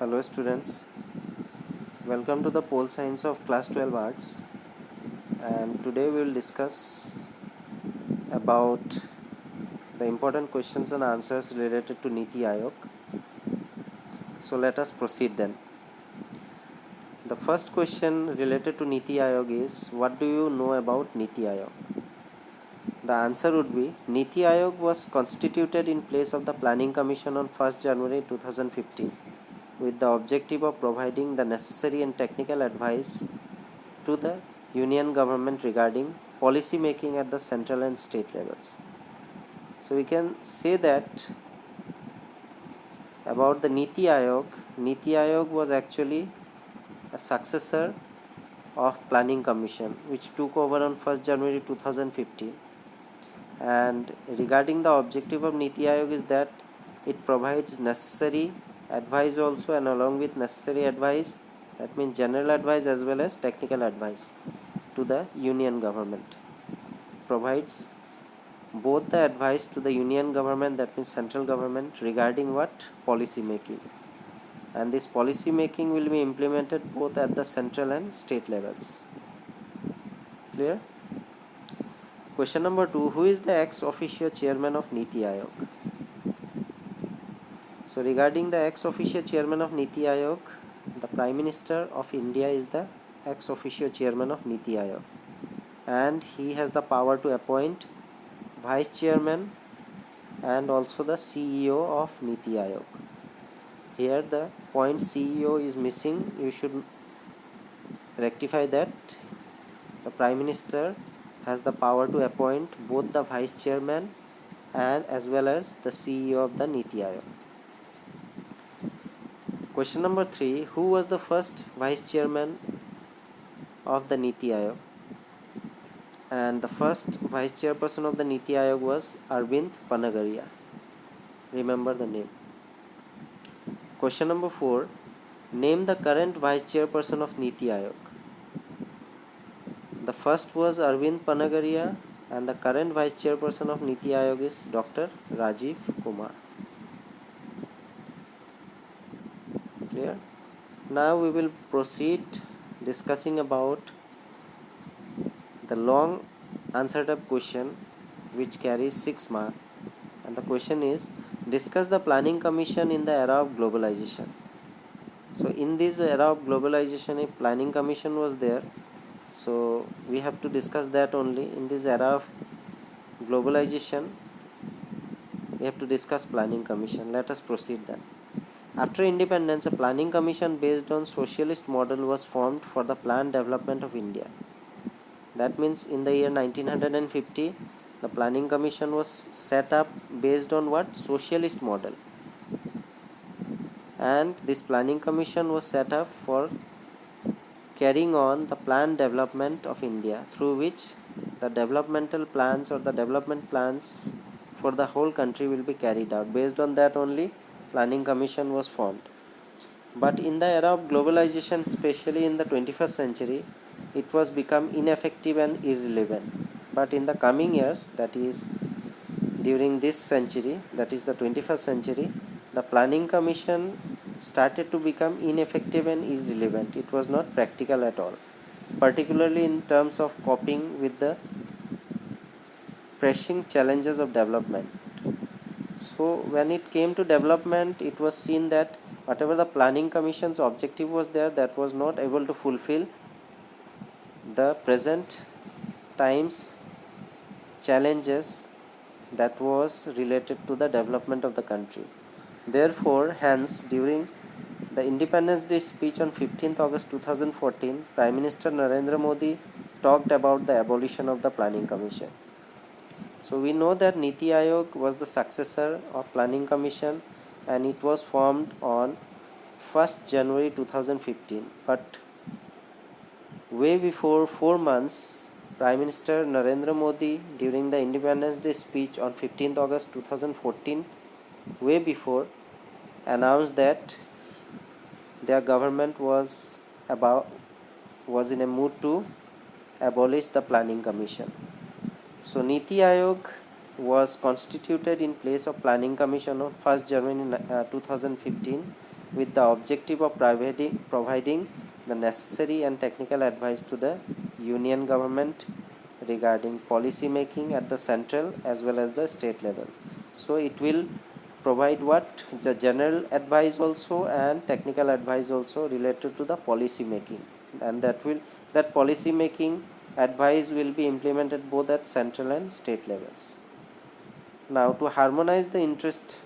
Hello students, welcome to the Pole Science of Class 12 Arts, and today we will discuss about the important questions and answers related to Niti Aayog. So let us proceed then. The first question related to Niti Aayog is, what do you know about Niti Aayog? The answer would be, Niti Aayog was constituted in place of the Planning Commission on 1st January 2015 with the objective of providing the necessary and technical advice to the union government regarding policy making at the central and state levels. So we can say that about the Niti Aayog was actually a successor of Planning Commission which took over on 1st January 2015, and regarding the objective of Niti Aayog is that it provides necessary advice also, and along with necessary advice, that means general advice as well as technical advice to the union government. Provides both the advice to the union government, that means central government, regarding what? Policy making. And this policy making will be implemented both at the central and state levels. Clear? Question number 2. Who is the ex officio chairman of Niti Aayog? So regarding the ex officio chairman of Niti Aayog, the Prime Minister of India is the ex officio chairman of Niti Aayog, and he has the power to appoint vice chairman and also the CEO of Niti Aayog. Here the point CEO is missing. You should rectify that. The Prime Minister has the power to appoint both the vice chairman and as well as the CEO of the Niti Aayog. Question number 3. Who was the first vice chairman of the Niti Aayog? And the first vice chairperson of the Niti Aayog was Arvind Panagaria. Remember the name. Question number 4. Name the current vice chairperson of Niti Aayog. The first was Arvind Panagaria, and the current vice chairperson of Niti Aayog is Dr. Rajiv Kumar. Clear? Now we will proceed discussing about the long answer type question which carries 6 marks, and the question is, discuss the Planning Commission in the era of globalization. So in this era of globalization, a Planning Commission was there, so we have to discuss that only. In this era of globalization, we have to discuss Planning Commission. Let us proceed then. After independence, a Planning Commission based on socialist model was formed for the planned development of India. That means in the year 1950, the Planning Commission was set up based on what? Socialist model. And this Planning Commission was set up for carrying on the planned development of India, through which the developmental plans or the development plans for the whole country will be carried out. Based on that only, Planning Commission was formed. But in the era of globalization, especially in the 21st century, it was become ineffective and irrelevant. But in the coming years, that is during this century, that is the 21st century, the Planning Commission started to become ineffective and irrelevant. It was not practical at all, particularly in terms of coping with the pressing challenges of development. So when it came to development, it was seen that whatever the Planning Commission's objective was there, that was not able to fulfill the present times challenges that was related to the development of the country. Therefore, hence, during the Independence Day speech on 15th August 2014, Prime Minister Narendra Modi talked about the abolition of the Planning Commission. So we know that Niti Aayog was the successor of Planning Commission, and it was formed on 1st January 2015. But way before 4 months, Prime Minister Narendra Modi, during the Independence Day speech on 15th August 2014, way before, announced that their government was in a mood to abolish the Planning Commission. So Niti Aayog was constituted in place of Planning Commission on 1st January 2015 with the objective of providing the necessary and technical advice to the union government regarding policy making at the central as well as the state levels. So it will provide what the general advice also and technical advice also related to the policy making, and that policy making advice will be implemented both at central and state levels. Now, to harmonize the interest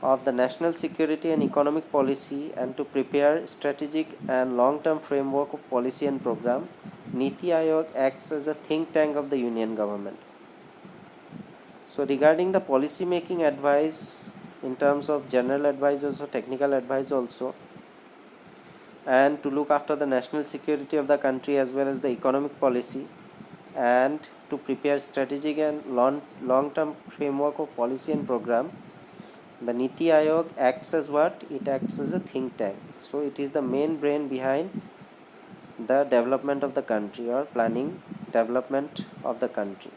of the national security and economic policy and to prepare strategic and long-term framework of policy and program, Niti Aayog acts as a think tank of the union government. So regarding the policy making advice in terms of general advice also, technical advice also, and to look after the national security of the country as well as the economic policy, and to prepare strategic and long-term framework of policy and program, the Niti Aayog acts as what? It acts as a think tank. So it is the main brain behind the development of the country or planning development of the country.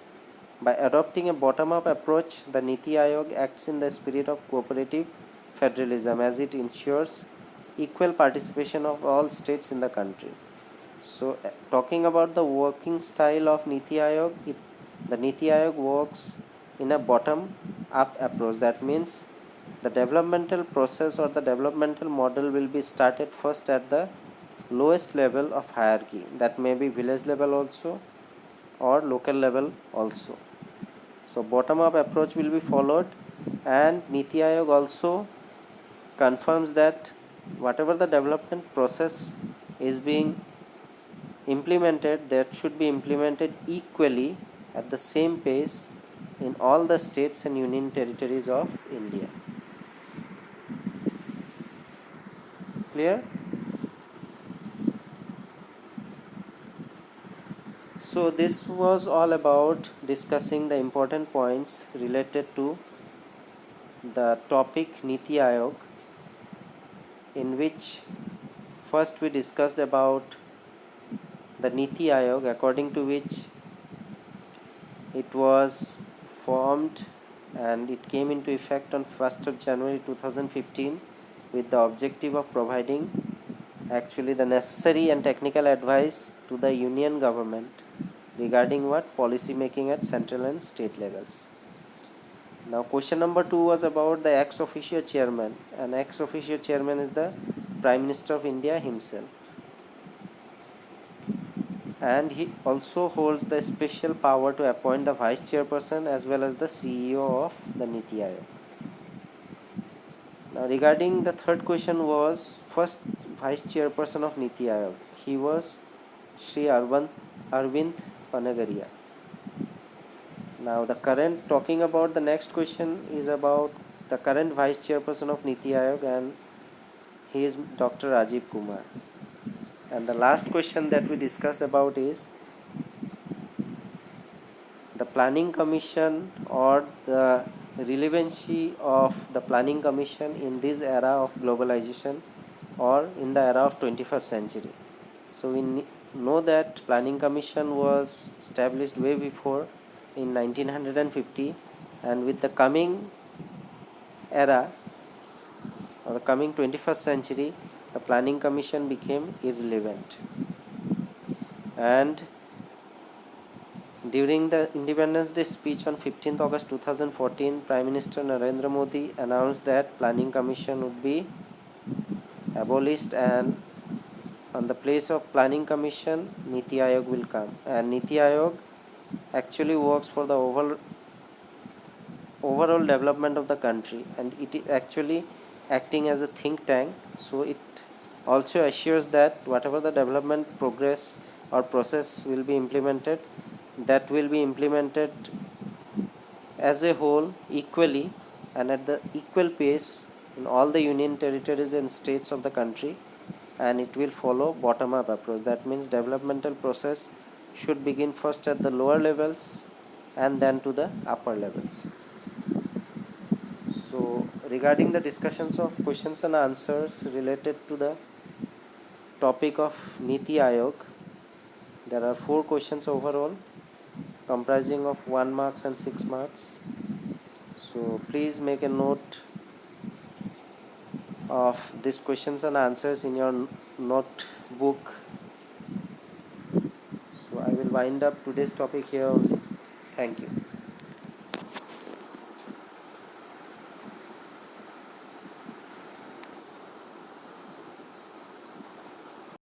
By adopting a bottom-up approach, the Niti Aayog acts in the spirit of cooperative federalism as it ensures equal participation of all states in the country. So talking about the working style of Niti Aayog, the Niti Aayog works in a bottom-up approach. That means the developmental process or the developmental model will be started first at the lowest level of hierarchy. That may be village level also or local level also. So bottom-up approach will be followed, and Niti Aayog also confirms that whatever the development process is being implemented, that should be implemented equally at the same pace in all the states and union territories of India. Clear? So this was all about discussing the important points related to the topic Niti Aayog, in which first we discussed about the Niti Aayog, according to which it was formed and it came into effect on 1st of January 2015 with the objective of providing actually the necessary and technical advice to the union government regarding what? Policy making at central and state levels. Now question number 2 was about the ex officio chairman, and ex officio chairman is the Prime Minister of India himself, and he also holds the special power to appoint the vice chairperson as well as the CEO of the Niti Aayog. Now regarding the third question was first vice chairperson of Niti Aayog. He was Sri Arvind Panagaria. Now the current, talking about the next question is about the current vice chairperson of Niti Aayog, and he is Dr. Rajiv Kumar. And the last question that we discussed about is the planning commission or the relevancy of the planning commission in this era of globalization or in the era of 21st century. So we know that planning commission was established way before in 1950, and with the coming era or the coming 21st century, the planning commission became irrelevant. And during the Independence Day speech on 15th August 2014, Prime Minister Narendra Modi announced that planning commission would be abolished, and on the place of planning commission Niti Aayog will come. And Niti Aayog actually works for the overall development of the country, and it is actually acting as a think tank. So it also assures that whatever the development progress or process will be implemented, that will be implemented as a whole equally and at the equal pace in all the union territories and states of the country, and it will follow bottom up approach. That means developmental process should begin first at the lower levels and then to the upper levels. So regarding the discussions of questions and answers related to the topic of Niti Aayog, there are 4 questions overall comprising of 1 marks and 6 marks. So please make a note of these questions and answers in your notebook. So I will wind up today's topic here only. Thank you.